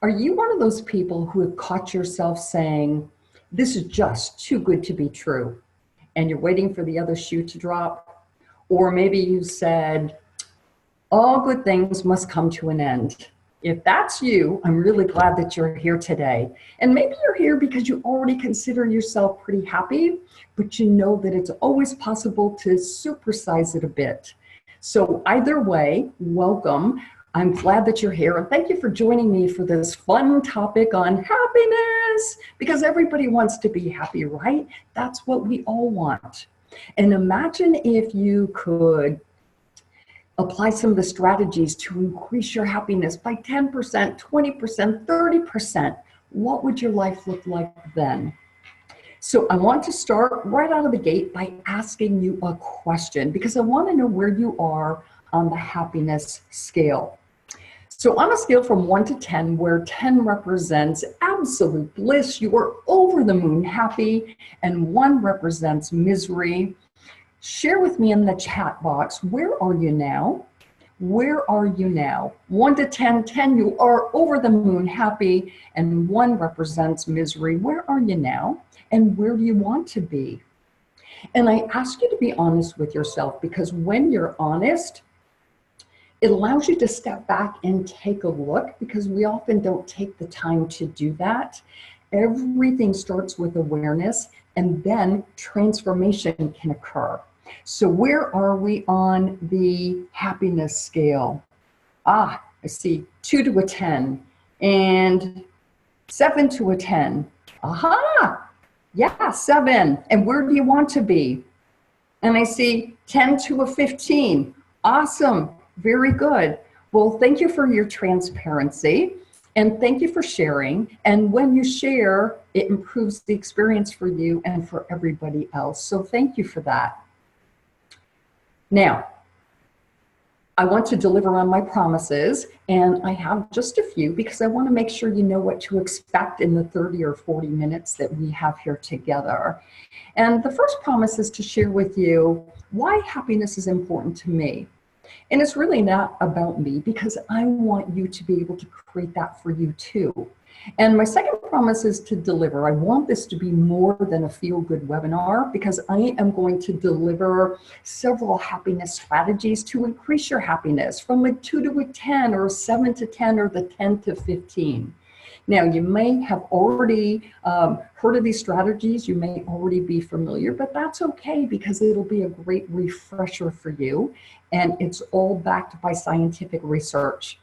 Are you one of those people who have caught yourself saying, this is just too good to be true, and you're waiting for the other shoe to drop? Or maybe you said, all good things must come to an end. If that's you, I'm really glad that you're here today. And maybe you're here because you already consider yourself pretty happy, but you know that it's always possible to supersize it a bit. So either way, welcome. I'm glad that you're here, and thank you for joining me for this fun topic on happiness, because everybody wants to be happy, right? That's what we all want. And imagine if you could apply some of the strategies to increase your happiness by 10%, 20%, 30%. What would your life look like then? So I want to start right out of the gate by asking you a question, because I want to know where you are on the happiness scale. So on a scale from 1 to 10, where 10 represents absolute bliss, you are over the moon happy, and 1 represents misery, share with me in the chat box, where are you now? Where are you now? 1 to 10, 10, you are over the moon happy, and 1 represents misery. Where are you now? And where do you want to be? And I ask you to be honest with yourself, because when you're honest, it allows you to step back and take a look, because we often don't take the time to do that. Everything starts with awareness, and then transformation can occur. So where are we on the happiness scale? I see 2 to a 10 and 7 to a 10. Aha! Yeah, 7. And where do you want to be? And I see 10 to a 15. Awesome. Very good. Well, thank you for your transparency, and thank you for sharing. And when you share, it improves the experience for you and for everybody else. So thank you for that. Now, I want to deliver on my promises, and I have just a few, because I want to make sure you know what to expect in the 30 or 40 minutes that we have here together. And the first promise is to share with you why happiness is important to me. And it's really not about me, because I want you to be able to create that for you too. And my second promise is to deliver. I want this to be more than a feel-good webinar, because I am going to deliver several happiness strategies to increase your happiness from a 2 to a 10, or 7 to 10, or the 10 to 15. Now, you may have already heard of these strategies, you may already be familiar, but that's okay, because it'll be a great refresher for you, and it's all backed by scientific research.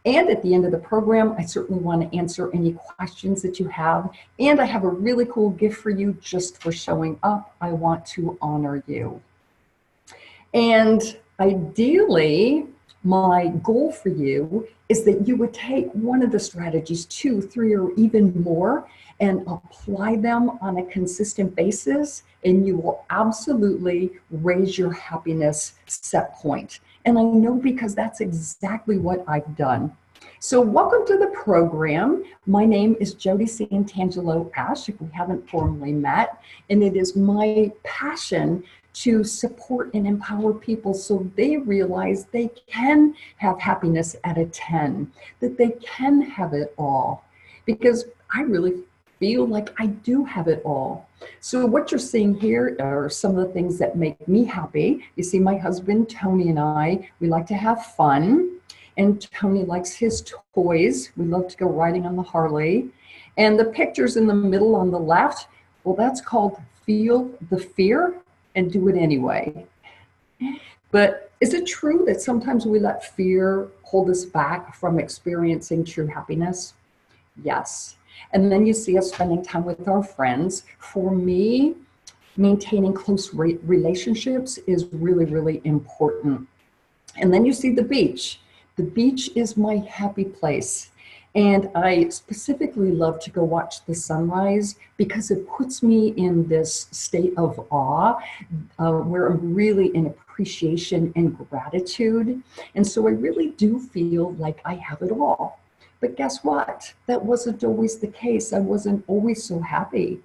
And at the end of the program, I certainly want to answer any questions that you have, and I have a really cool gift for you just for showing up. I want to honor you. And ideally, my goal for you is that you would take one of the strategies, 2, 3, or even more, and apply them on a consistent basis, and you will absolutely raise your happiness set point. And I know, because that's exactly what I've done. So welcome to the program. My name is Jodi Santangelo-Ash, if we haven't formally met, and it is my passion to support and empower people so they realize they can have happiness at a 10, that they can have it all, because I really feel like I do have it all. So what you're seeing here are some of the things that make me happy. You see my husband, Tony, and I, we like to have fun. And Tony likes his toys. We love to go riding on the Harley. And the pictures in the middle on the left, well, that's called Feel the Fear and Do It Anyway. But is it true that sometimes we let fear hold us back from experiencing true happiness? Yes. And then you see us spending time with our friends. For me, maintaining close relationships is really, really important. And then you see the beach. The beach is my happy place. And I specifically love to go watch the sunrise, because it puts me in this state of awe, where I'm really in appreciation and gratitude. And so I really do feel like I have it all. But guess what? That wasn't always the case. I wasn't always so happy.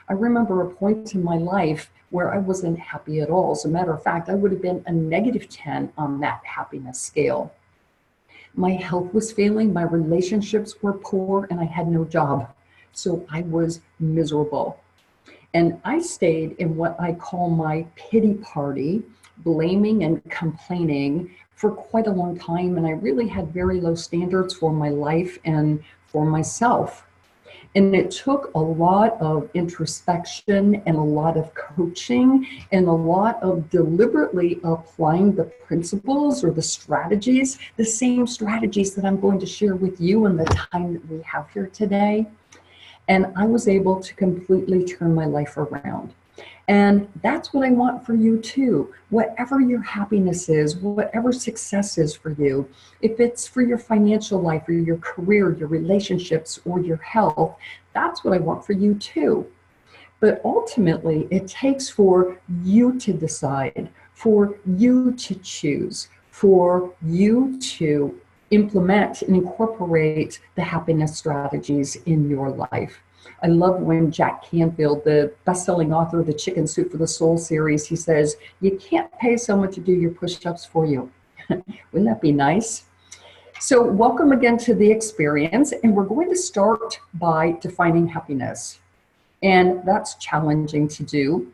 I remember a point in my life where I wasn't happy at all. As a matter of fact, I would have been a -10 on that happiness scale. My health was failing, my relationships were poor, and I had no job. So I was miserable. And I stayed in what I call my pity party, blaming and complaining for quite a long time. And I really had very low standards for my life and for myself. And it took a lot of introspection and a lot of coaching and a lot of deliberately applying the principles or the strategies, the same strategies that I'm going to share with you in the time that we have here today. And I was able to completely turn my life around. And that's what I want for you too. Whatever your happiness is, whatever success is for you, if it's for your financial life or your career, your relationships, or your health, that's what I want for you too. But ultimately, it takes for you to decide, for you to choose, for you to implement and incorporate the happiness strategies in your life. I love when Jack Canfield, the best-selling author of the Chicken Soup for the Soul series, he says, you can't pay someone to do your push-ups for you. Wouldn't that be nice? So welcome again to the experience, and we're going to start by defining happiness. And that's challenging to do.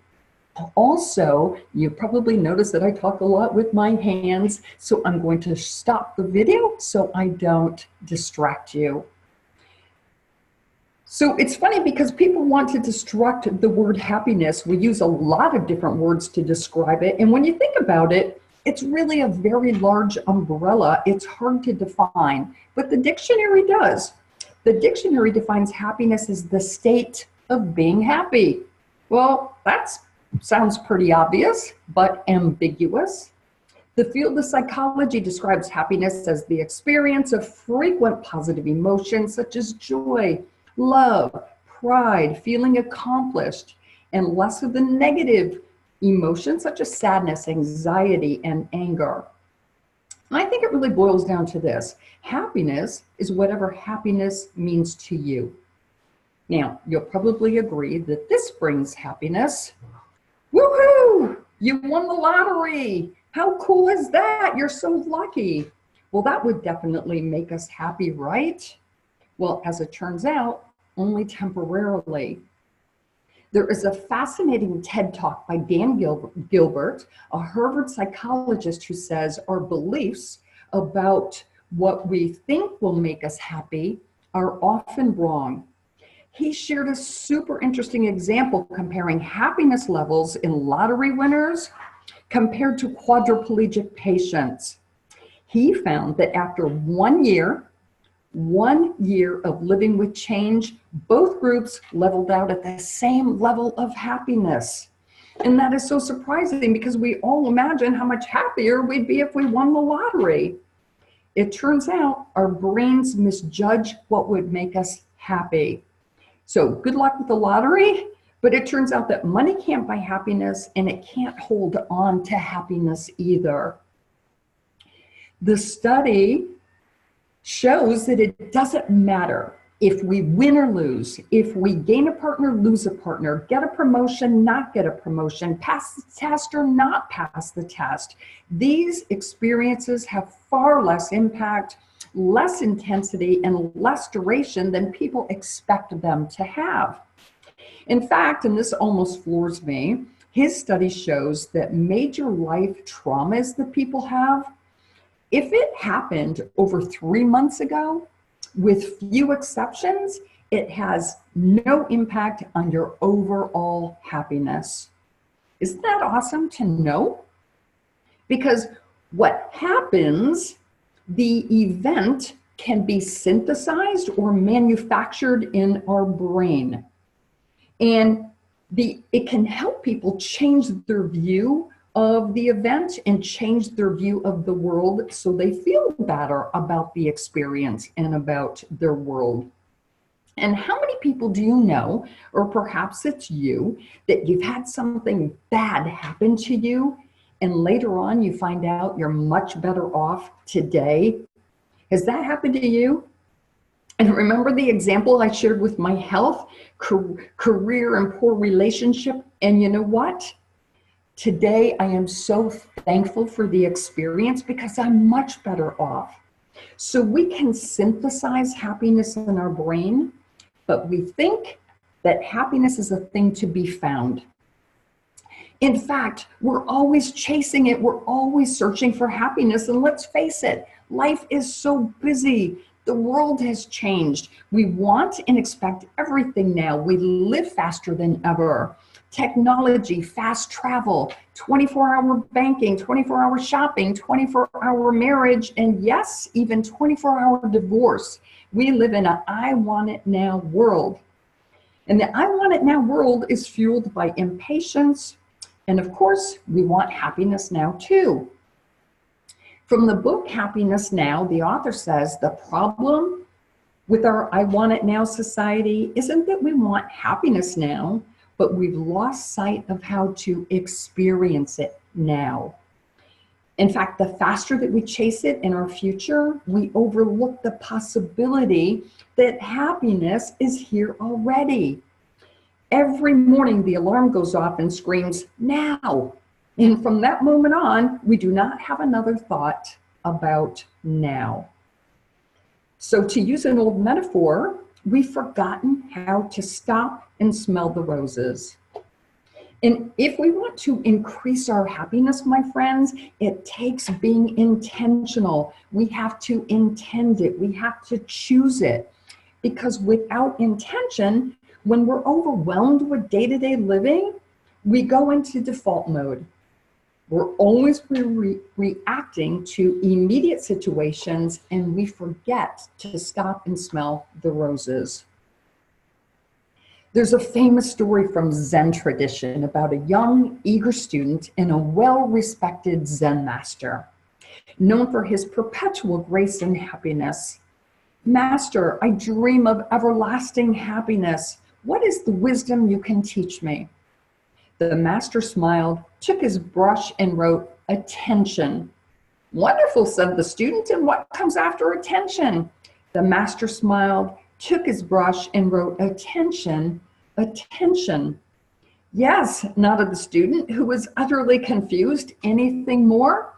Also, you probably noticed that I talk a lot with my hands, so I'm going to stop the video so I don't distract you. So it's funny because people want to distract the word happiness. We use a lot of different words to describe it. And when you think about it, it's really a very large umbrella. It's hard to define, but the dictionary does. The dictionary defines happiness as the state of being happy. Well, that sounds pretty obvious, but ambiguous. The field of psychology describes happiness as the experience of frequent positive emotions such as joy, love, pride, feeling accomplished, and less of the negative emotions such as sadness, anxiety, and anger. I think it really boils down to this. Happiness is whatever happiness means to you. Now, you'll probably agree that this brings happiness. Woohoo! You won the lottery! How cool is that? You're so lucky. Well, that would definitely make us happy, right? Well, as it turns out, only temporarily. There is a fascinating TED Talk by Dan Gilbert, a Harvard psychologist, who says our beliefs about what we think will make us happy are often wrong. He shared a super interesting example comparing happiness levels in lottery winners compared to quadriplegic patients. He found that after 1 year of living with change, both groups leveled out at the same level of happiness. And that is so surprising because we all imagine how much happier we'd be if we won the lottery. It turns out our brains misjudge what would make us happy. So good luck with the lottery, but it turns out that money can't buy happiness and it can't hold on to happiness either. The study shows that it doesn't matter if we win or lose, if we gain a partner, lose a partner, get a promotion, not get a promotion, pass the test or not pass the test. These experiences have far less impact, less intensity, and less duration than people expect them to have. In fact, and this almost floors me, his study shows that major life traumas that people have, if it happened over 3 months ago, with few exceptions, it has no impact on your overall happiness. Isn't that awesome to know? Because what happens, the event can be synthesized or manufactured in our brain. And it can help people change their view of the event and change their view of the world so they feel better about the experience and about their world. And how many people do you know, or perhaps it's you, that you've had something bad happen to you and later on you find out you're much better off today? Has that happened to you? And remember the example I shared with my health, career, and poor relationship? And you know what? Today, I am so thankful for the experience because I'm much better off. So we can synthesize happiness in our brain, but we think that happiness is a thing to be found. In fact, we're always chasing it. We're always searching for happiness. And let's face it, life is so busy. The world has changed. We want and expect everything now. We live faster than ever. Technology, fast travel, 24-hour banking, 24-hour shopping, 24-hour marriage, and yes, even 24-hour divorce. We live in an I want it now world. And the I want it now world is fueled by impatience. And of course, we want happiness now too. From the book Happiness Now, the author says the problem with our I want it now society isn't that we want happiness now, but we've lost sight of how to experience it now. In fact, the faster that we chase it in our future, we overlook the possibility that happiness is here already. Every morning, the alarm goes off and screams, now. And from that moment on, we do not have another thought about now. So to use an old metaphor, we've forgotten how to stop and smell the roses. And if we want to increase our happiness, my friends, it takes being intentional. We have to intend it. We have to choose it. Because without intention, when we're overwhelmed with day-to-day living, we go into default mode. We're always reacting to immediate situations, and we forget to stop and smell the roses. There's a famous story from Zen tradition about a young, eager student and a well-respected Zen master, known for his perpetual grace and happiness. Master, I dream of everlasting happiness. What is the wisdom you can teach me? The master smiled, took his brush, and wrote, attention. Wonderful, said the student, and what comes after attention? The master smiled, took his brush, and wrote, attention, attention. Yes, nodded the student, who was utterly confused. Anything more?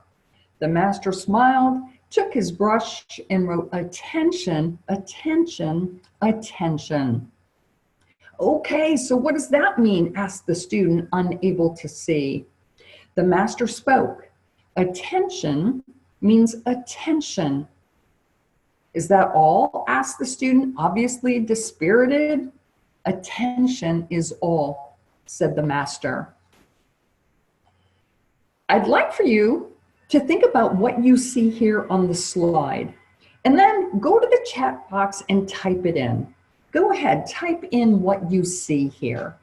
The master smiled, took his brush, and wrote, attention, attention, attention. Okay, so what does that mean? Asked the student, unable to see. The master spoke. Attention means attention. Is that all? Asked the student, obviously dispirited. Attention is all, said the master. I'd like for you to think about what you see here on the slide, and then go to the chat box and type it in. Go ahead, type in what you see here.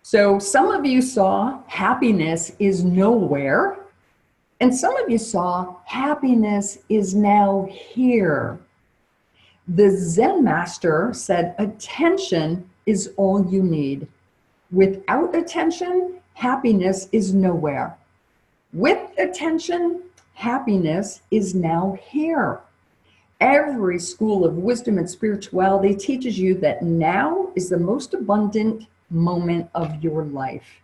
So some of you saw happiness is nowhere, and some of you saw happiness is now here. The Zen master said attention is all you need. Without attention, happiness is nowhere. With attention, happiness is now here. Every school of wisdom and spirituality teaches you that now is the most abundant moment of your life.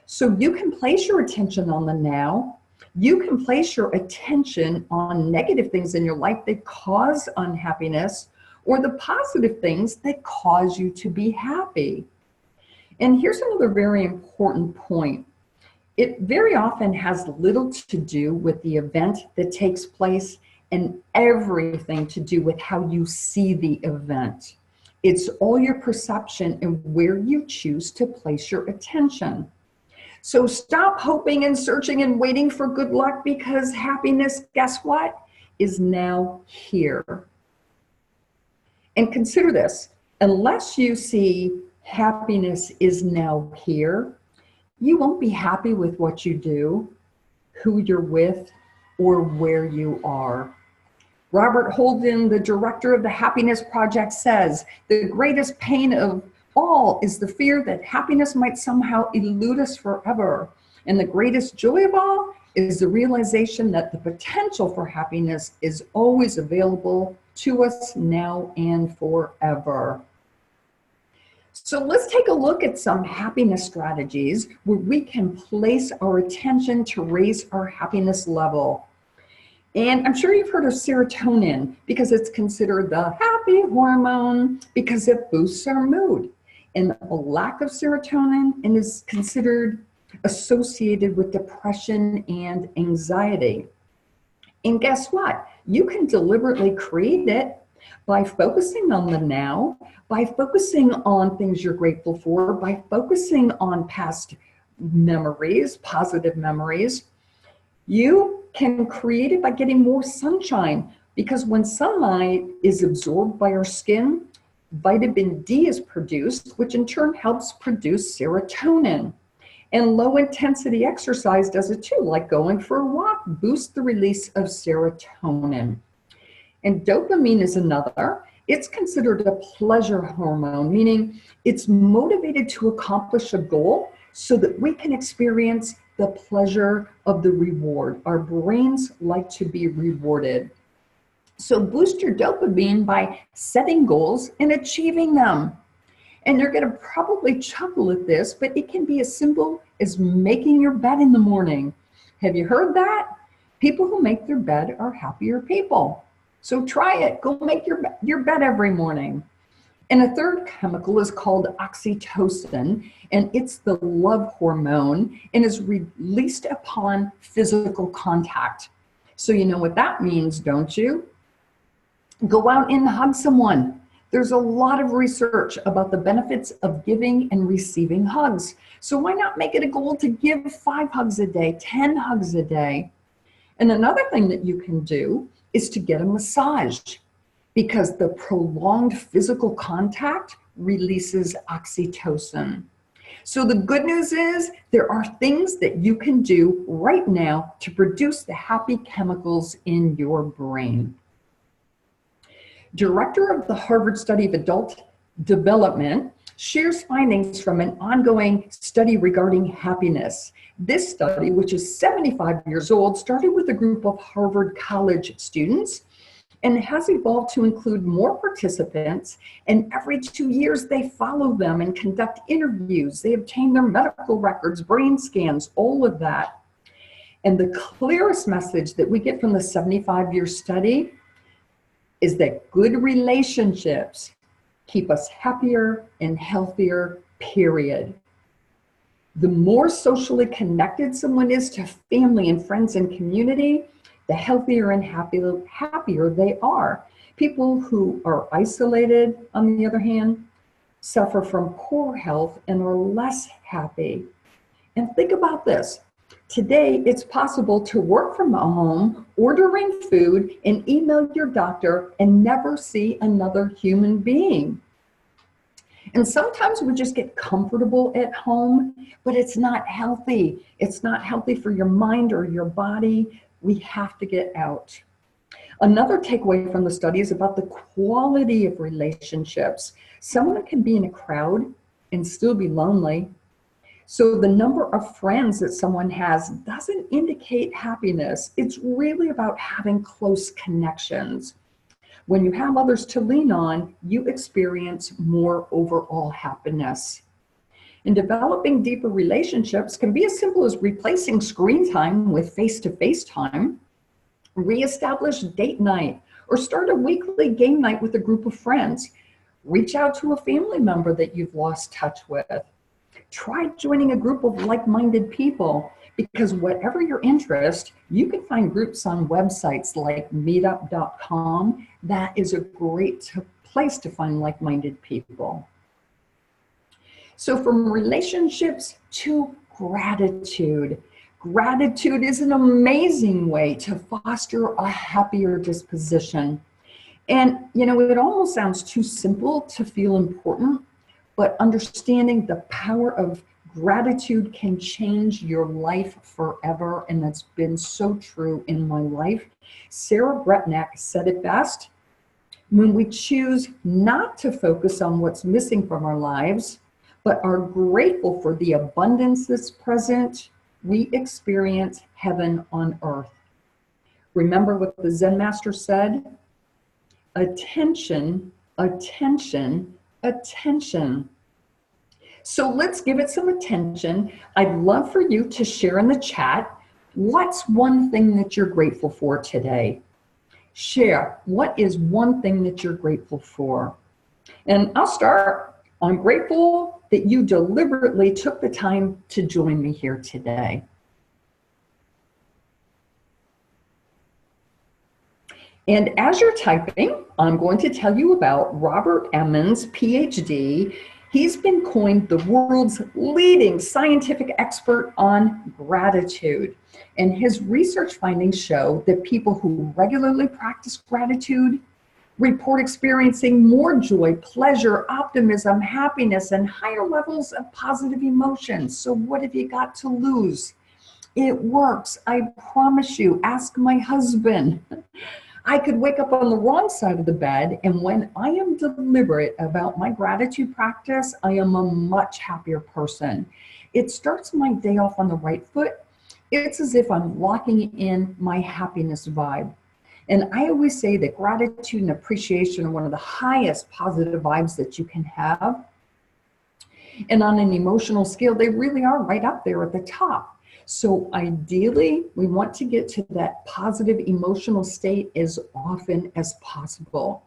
So you can place your attention on the now. You can place your attention on negative things in your life that cause unhappiness, or the positive things that cause you to be happy. And here's another very important point. It very often has little to do with the event that takes place and everything to do with how you see the event. It's all your perception and where you choose to place your attention. So stop hoping and searching and waiting for good luck, because happiness, guess what, is now here. And consider this, unless you see happiness is now here, you won't be happy with what you do, who you're with, or where you are. Robert Holden, the director of the Happiness Project, says, the greatest pain of all is the fear that happiness might somehow elude us forever. And the greatest joy of all is the realization that the potential for happiness is always available to us now and forever. So let's take a look at some happiness strategies where we can place our attention to raise our happiness level. And I'm sure you've heard of serotonin because it's considered the happy hormone because it boosts our mood. And a lack of serotonin is considered associated with depression and anxiety. And guess what? You can deliberately create it by focusing on the now, by focusing on things you're grateful for, by focusing on past memories, positive memories. You can create it by getting more sunshine, because when sunlight is absorbed by our skin, vitamin D is produced, which in turn helps produce serotonin. And low intensity exercise does it too, like going for a walk boosts the release of serotonin. And dopamine is another. It's considered a pleasure hormone, meaning it's motivated to accomplish a goal so that we can experience the pleasure of the reward. Our brains like to be rewarded. So boost your dopamine by setting goals and achieving them. And you're going to probably chuckle at this, but it can be as simple as making your bed in the morning. Have you heard that? People who make their bed are happier people. So try it. Go make your bed every morning. And a third chemical is called oxytocin, and it's the love hormone and is released upon physical contact. So you know what that means, don't you? Go out and hug someone. There's a lot of research about the benefits of giving and receiving hugs. So why not make it a goal to give 5 hugs a day, 10 hugs a day? And another thing that you can do is to get a massage, because the prolonged physical contact releases oxytocin. So the good news is there are things that you can do right now to produce the happy chemicals in your brain. Director of the Harvard Study of Adult Development shares findings from an ongoing study regarding happiness. This study, which is 75 years old, started with a group of Harvard College students and has evolved to include more participants. And every 2 years, they follow them and conduct interviews. They obtain their medical records, brain scans, all of that. And the clearest message that we get from the 75-year study is that good relationships keep us happier and healthier, period. The more socially connected someone is to family and friends and community, the healthier and happier they are. People who are isolated, on the other hand, suffer from poor health and are less happy. And think about this. Today, it's possible to work from home, ordering food, and email your doctor and never see another human being. And sometimes we just get comfortable at home, but it's not healthy. It's not healthy for your mind or your body. We have to get out. Another takeaway from the study is about the quality of relationships. Someone can be in a crowd and still be lonely. So the number of friends that someone has doesn't indicate happiness. It's really about having close connections. When you have others to lean on, you experience more overall happiness. And developing deeper relationships can be as simple as replacing screen time with face-to-face time, reestablish date night, or start a weekly game night with a group of friends. Reach out to a family member that you've lost touch with. Try joining a group of like-minded people, because whatever your interest, you can find groups on websites like meetup.com. That is a great place to find like-minded people. So from relationships to gratitude. Gratitude is an amazing way to foster a happier disposition. And, you know, it almost sounds too simple to feel important, but understanding the power of gratitude can change your life forever. And that's been so true in my life. Sarah Bretnack said it best. When we choose not to focus on what's missing from our lives, but are grateful for the abundance that's present, we experience heaven on earth. Remember what the Zen master said? Attention, attention, attention. So let's give it some attention. I'd love for you to share in the chat, what's one thing that you're grateful for today? Share, what is one thing that you're grateful for? And I'll start. I'm grateful that you deliberately took the time to join me here today. And as you're typing, I'm going to tell you about Robert Emmons, PhD. He's been coined the world's leading scientific expert on gratitude. And his research findings show that people who regularly practice gratitude report experiencing more joy, pleasure, optimism, happiness, and higher levels of positive emotions. So what have you got to lose? It works, I promise you. Ask my husband. I could wake up on the wrong side of the bed, and when I am deliberate about my gratitude practice, I am a much happier person. It starts my day off on the right foot. It's as if I'm locking in my happiness vibe. And I always say that gratitude and appreciation are one of the highest positive vibes that you can have. And on an emotional scale, they really are right up there at the top. So ideally, we want to get to that positive emotional state as often as possible.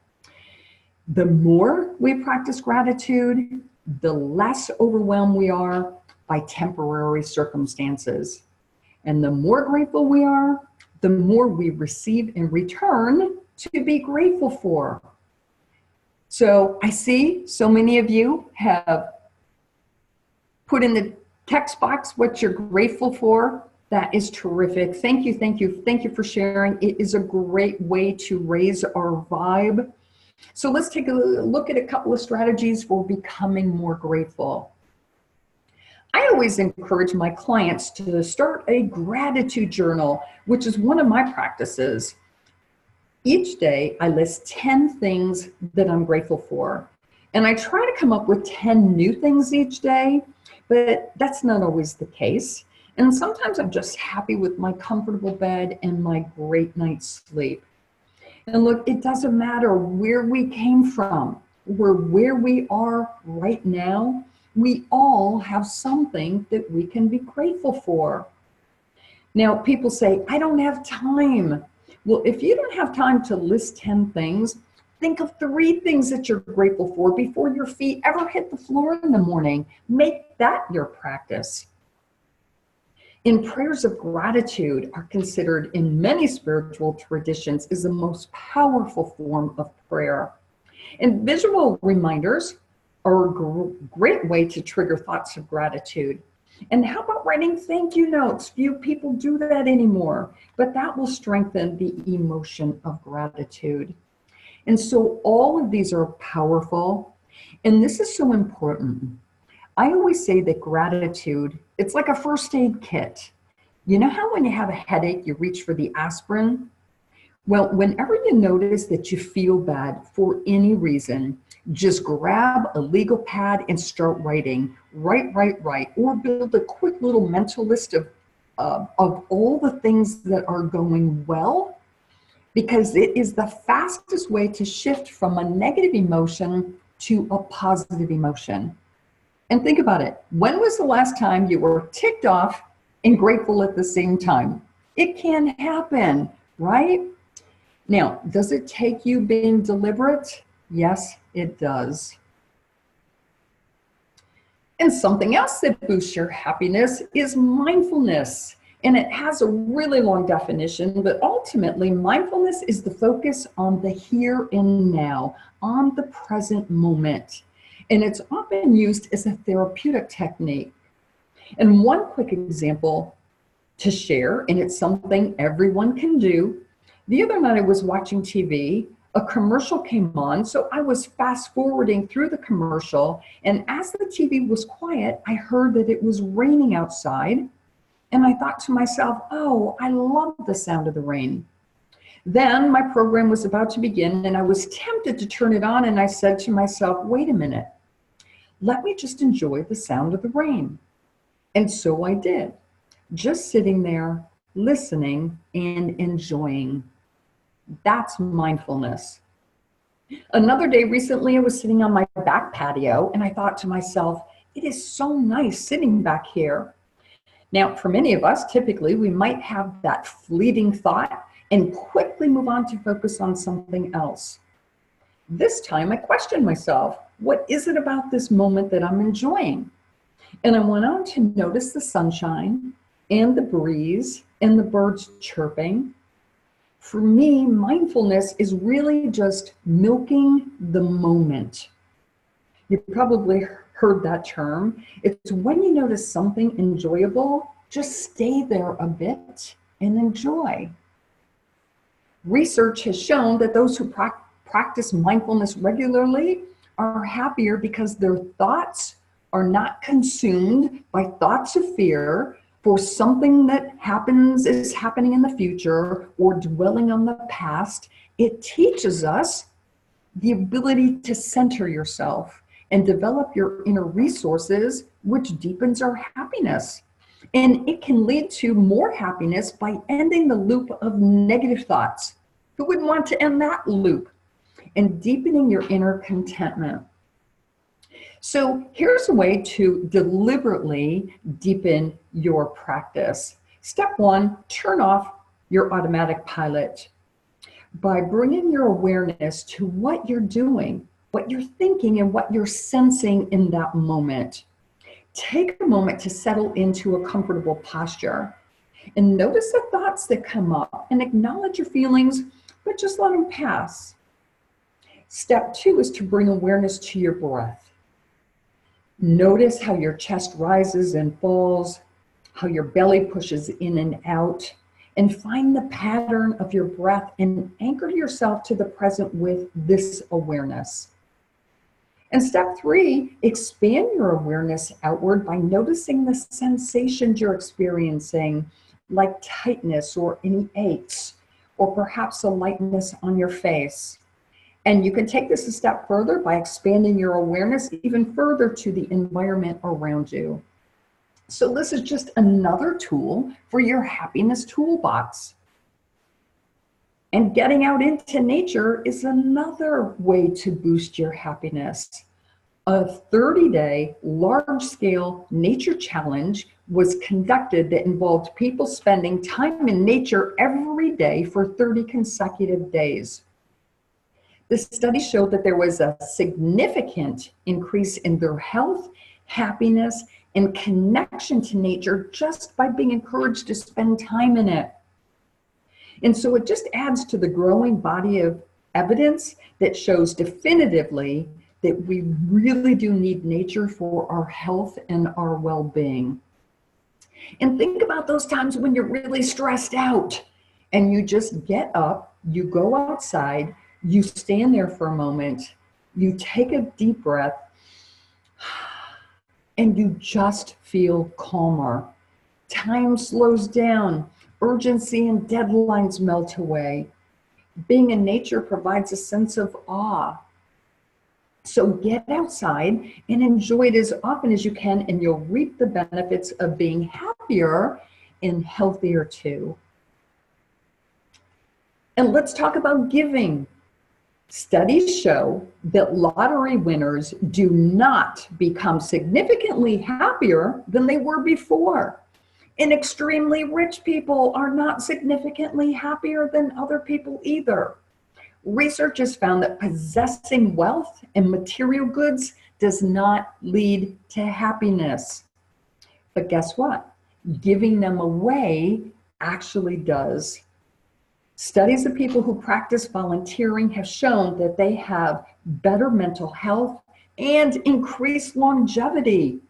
The more we practice gratitude, the less overwhelmed we are by temporary circumstances. And the more grateful we are, the more we receive in return to be grateful for. So I see so many of you have put in the text box what you're grateful for. That is terrific. Thank you, thank you, thank you for sharing. It is a great way to raise our vibe. So let's take a look at a couple of strategies for becoming more grateful. I always encourage my clients to start a gratitude journal, which is one of my practices. Each day, I list 10 things that I'm grateful for. And I try to come up with 10 new things each day, but that's not always the case. And sometimes I'm just happy with my comfortable bed and my great night's sleep. And look, it doesn't matter where we came from or where we are right now. We all have something that we can be grateful for. Now, people say, I don't have time. Well, if you don't have time to list 10 things, think of 3 things that you're grateful for before your feet ever hit the floor in the morning. Make that your practice. And prayers of gratitude are considered in many spiritual traditions as the most powerful form of prayer. And visual reminders are a great way to trigger thoughts of gratitude. And how about writing thank you notes? Few people do that anymore, but that will strengthen the emotion of gratitude. And so all of these are powerful, and this is so important. I always say that gratitude, it's like a first aid kit. You know how when you have a headache, you reach for the aspirin? Well, whenever you notice that you feel bad for any reason, just grab a legal pad and start writing. Write, or build a quick little mental list of all the things that are going well, because it is the fastest way to shift from a negative emotion to a positive emotion. And think about it. When was the last time you were ticked off and grateful at the same time? It can happen, right? Now, does it take you being deliberate? Yes, it does. And something else that boosts your happiness is mindfulness. And it has a really long definition, but ultimately mindfulness is the focus on the here and now, on the present moment. And it's often used as a therapeutic technique. And one quick example to share, and it's something everyone can do. The other night I was watching TV, a commercial came on, so I was fast forwarding through the commercial, and as the TV was quiet, I heard that it was raining outside, and I thought to myself, oh, I love the sound of the rain. Then my program was about to begin, and I was tempted to turn it on, and I said to myself, wait a minute, let me just enjoy the sound of the rain. And so I did, just sitting there, listening and enjoying. That's mindfulness. Another day recently, I was sitting on my back patio and I thought to myself, It is so nice sitting back here. Now, for many of us, typically, we might have that fleeting thought and quickly move on to focus on something else. This time, I questioned myself, what is it about this moment that I'm enjoying? And I went on to notice the sunshine and the breeze and the birds chirping. For me, mindfulness is really just milking the moment. You probably heard that term. It's when you notice something enjoyable, just stay there a bit and enjoy. Research has shown that those who practice mindfulness regularly are happier because their thoughts are not consumed by thoughts of fear for something that is happening in the future or dwelling on the past. It teaches us the ability to center yourself and develop your inner resources, which deepens our happiness. And it can lead to more happiness by ending the loop of negative thoughts. Who wouldn't want to end that loop? And deepening your inner contentment. So here's a way to deliberately deepen your practice. Step one, turn off your automatic pilot. By bringing your awareness to what you're doing, what you're thinking, and what you're sensing in that moment. Take a moment to settle into a comfortable posture and notice the thoughts that come up and acknowledge your feelings, but just let them pass. Step two is to bring awareness to your breath. Notice how your chest rises and falls, how your belly pushes in and out, and find the pattern of your breath and anchor yourself to the present with this awareness. And step three, expand your awareness outward by noticing the sensations you're experiencing, like tightness or any aches, or perhaps a lightness on your face. And you can take this a step further by expanding your awareness even further to the environment around you. So this is just another tool for your happiness toolbox. And getting out into nature is another way to boost your happiness. A 30-day large-scale nature challenge was conducted that involved people spending time in nature every day for 30 consecutive days. The study showed that there was a significant increase in their health, happiness, and connection to nature just by being encouraged to spend time in it. And so it just adds to the growing body of evidence that shows definitively that we really do need nature for our health and our well-being. And think about those times when you're really stressed out and you just get up, you go outside, you stand there for a moment, you take a deep breath, and you just feel calmer. Time slows down, urgency and deadlines melt away. Being in nature provides a sense of awe. So get outside and enjoy it as often as you can, and you'll reap the benefits of being happier and healthier too. And let's talk about giving. Studies show that lottery winners do not become significantly happier than they were before. And extremely rich people are not significantly happier than other people either. Research has found that possessing wealth and material goods does not lead to happiness. But guess what? Giving them away actually does. Studies of people who practice volunteering have shown that they have better mental health and increased longevity.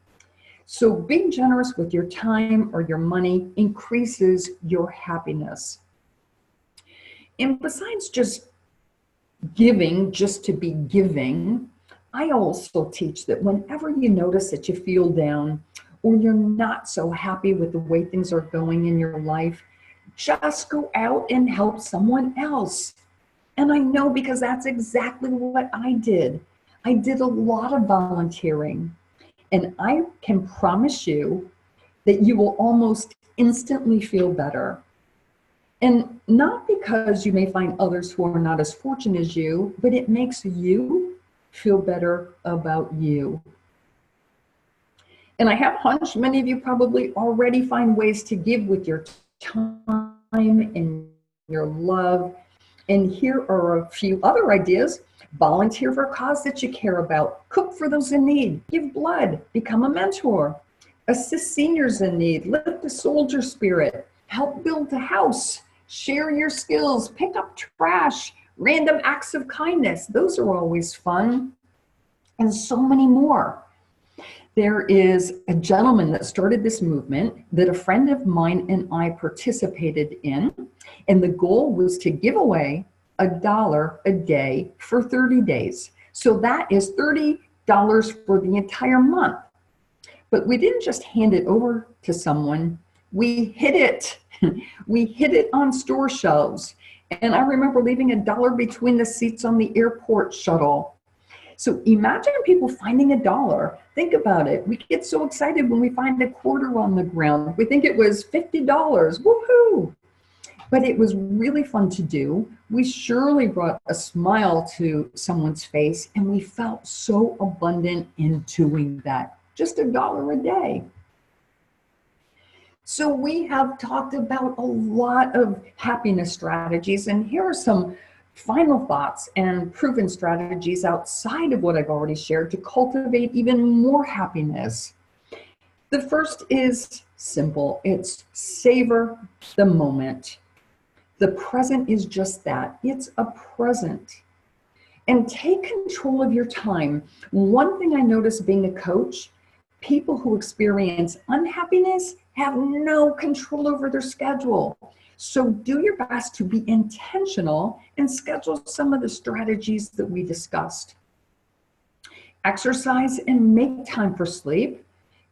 So being generous with your time or your money increases your happiness. And besides just giving just to be giving, I also teach that whenever you notice that you feel down or you're not so happy with the way things are going in your life, just go out and help someone else. And I know because that's exactly what I did. I did a lot of volunteering, and I can promise you that you will almost instantly feel better. And not because you may find others who are not as fortunate as you, but it makes you feel better about you. And I have a hunch many of you probably already find ways to give with your time and your love. And here are a few other ideas. Volunteer for a cause that you care about. Cook for those in need. Give blood. Become a mentor. Assist seniors in need. Lift the soldier spirit. Help build a house. Share your skills. Pick up trash. Random acts of kindness. Those are always fun. And so many more. There is a gentleman that started this movement that a friend of mine and I participated in, and the goal was to give away $1 a day for 30 days. So that is $30 for the entire month. But we didn't just hand it over to someone, we hid it. We hid it on store shelves. And I remember leaving $1 between the seats on the airport shuttle. So imagine people finding $1. Think about it. We get so excited when we find a quarter on the ground. We think it was $50. Woohoo! But it was really fun to do. We surely brought a smile to someone's face, and we felt so abundant in doing that. Just $1 a day. So we have talked about a lot of happiness strategies, and here are some final thoughts and proven strategies outside of what I've already shared to cultivate even more happiness. The first is simple. It's savor the moment. The present is just that. It's a present. And take control of your time. One thing I noticed being a coach, people who experience unhappiness have no control over their schedule. So do your best to be intentional and schedule some of the strategies that we discussed. Exercise and make time for sleep.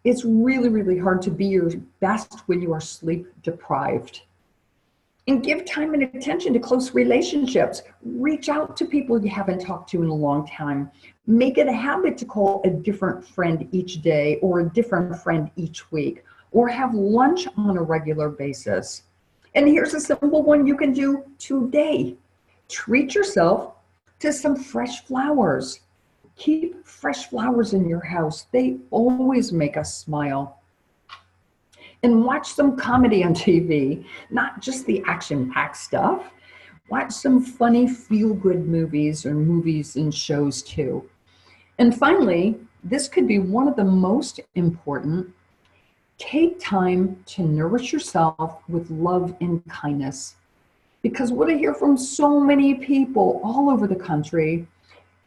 It's really, really hard to be your best when you are sleep deprived. And give time and attention to close relationships. Reach out to people you haven't talked to in a long time. Make it a habit to call a different friend each day or a different friend each week, or have lunch on a regular basis. And here's a simple one you can do today. Treat yourself to some fresh flowers. Keep fresh flowers in your house. They always make us smile. And watch some comedy on TV, not just the action-packed stuff. Watch some funny feel-good movies or movies and shows too. And finally, this could be one of the most important. Take time to nourish yourself with love and kindness. Because what I hear from so many people all over the country,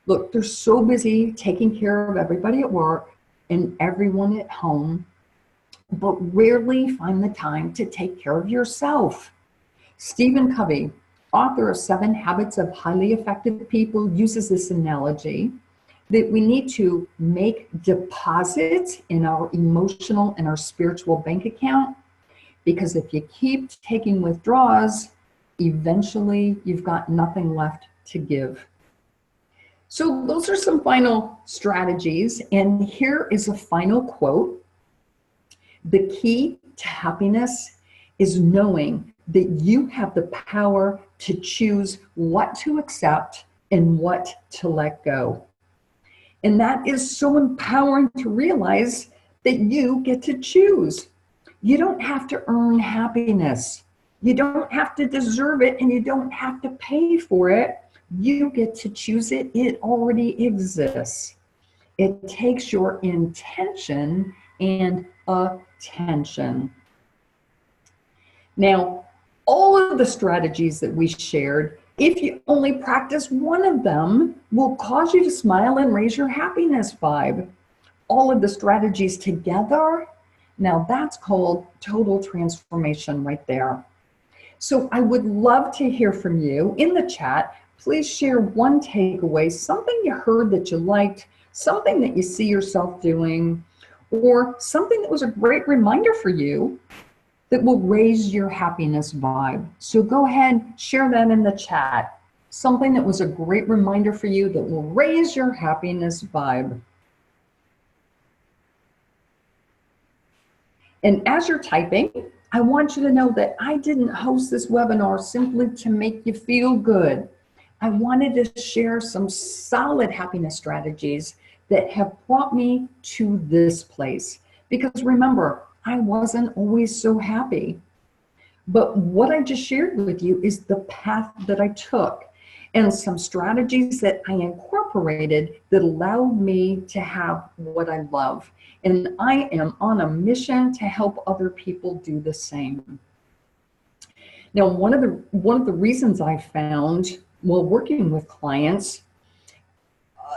look, they're so busy taking care of everybody at work and everyone at home, but rarely find the time to take care of yourself. Stephen Covey, author of 7 Habits of Highly Effective People, uses this analogy that we need to make deposits in our emotional and our spiritual bank account, because if you keep taking withdrawals, eventually you've got nothing left to give. So those are some final strategies, and here is a final quote. The key to happiness is knowing that you have the power to choose what to accept and what to let go. And that is so empowering to realize that you get to choose. You don't have to earn happiness. You don't have to deserve it, and you don't have to pay for it. You get to choose it. It already exists. It takes your intention and attention. Now, all of the strategies that we shared, if you only practice one of them, will cause you to smile and raise your happiness vibe. All of the strategies together, now that's called total transformation right there. So I would love to hear from you in the chat. Please share one takeaway, something you heard that you liked, something that you see yourself doing, or something that was a great reminder for you that will raise your happiness vibe. So go ahead, share that in the chat. Something that was a great reminder for you that will raise your happiness vibe. And as you're typing, I want you to know that I didn't host this webinar simply to make you feel good. I wanted to share some solid happiness strategies that have brought me to this place. Because remember, I wasn't always so happy. But what I just shared with you is the path that I took and some strategies that I incorporated that allowed me to have what I love. And I am on a mission to help other people do the same. Now, one of the reasons I found while working with clients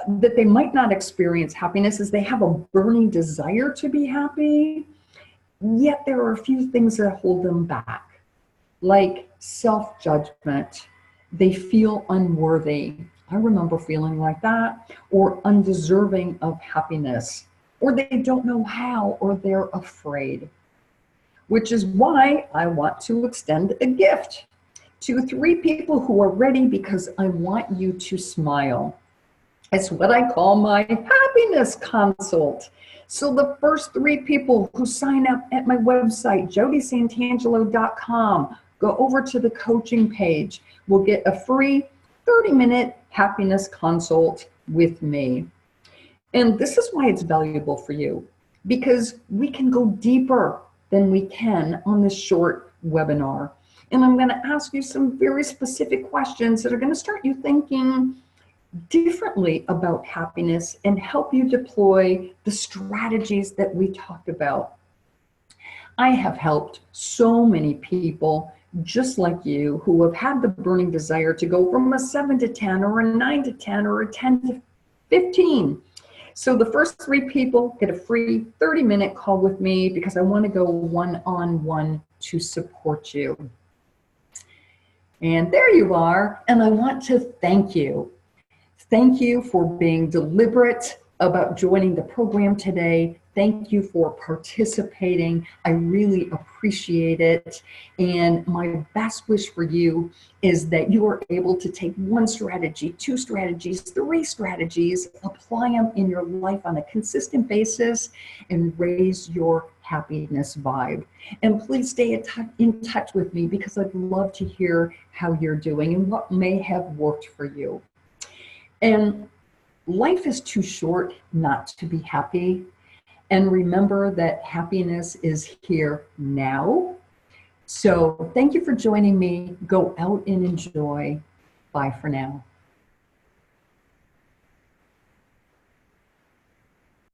that they might not experience happiness is they have a burning desire to be happy, yet there are a few things that hold them back, like self-judgment. They feel unworthy. I remember feeling like that, or undeserving of happiness, or they don't know how, or they're afraid. Which is why I want to extend a gift to 3 people who are ready, because I want you to smile. It's what I call my happiness consult. So the first 3 people who sign up at my website, jodisantangelo.com, go over to the coaching page, will get a free 30-minute happiness consult with me. And this is why it's valuable for you, because we can go deeper than we can on this short webinar. And I'm going to ask you some very specific questions that are going to start you thinking differently about happiness and help you deploy the strategies that we talked about. I have helped so many people just like you who have had the burning desire to go from a 7 to 10 or a 9 to 10 or a 10 to 15. So the first 3 people get a free 30-minute call with me, because I want to go one-on-one to support you. And there you are. And I want to thank you. Thank you for being deliberate about joining the program today. Thank you for participating. I really appreciate it. And my best wish for you is that you are able to take 1 strategy, 2 strategies, 3 strategies, apply them in your life on a consistent basis, and raise your happiness vibe. And please stay in touch with me, because I'd love to hear how you're doing and what may have worked for you. And life is too short not to be happy. And remember that happiness is here now. So thank you for joining me. Go out and enjoy. Bye for now.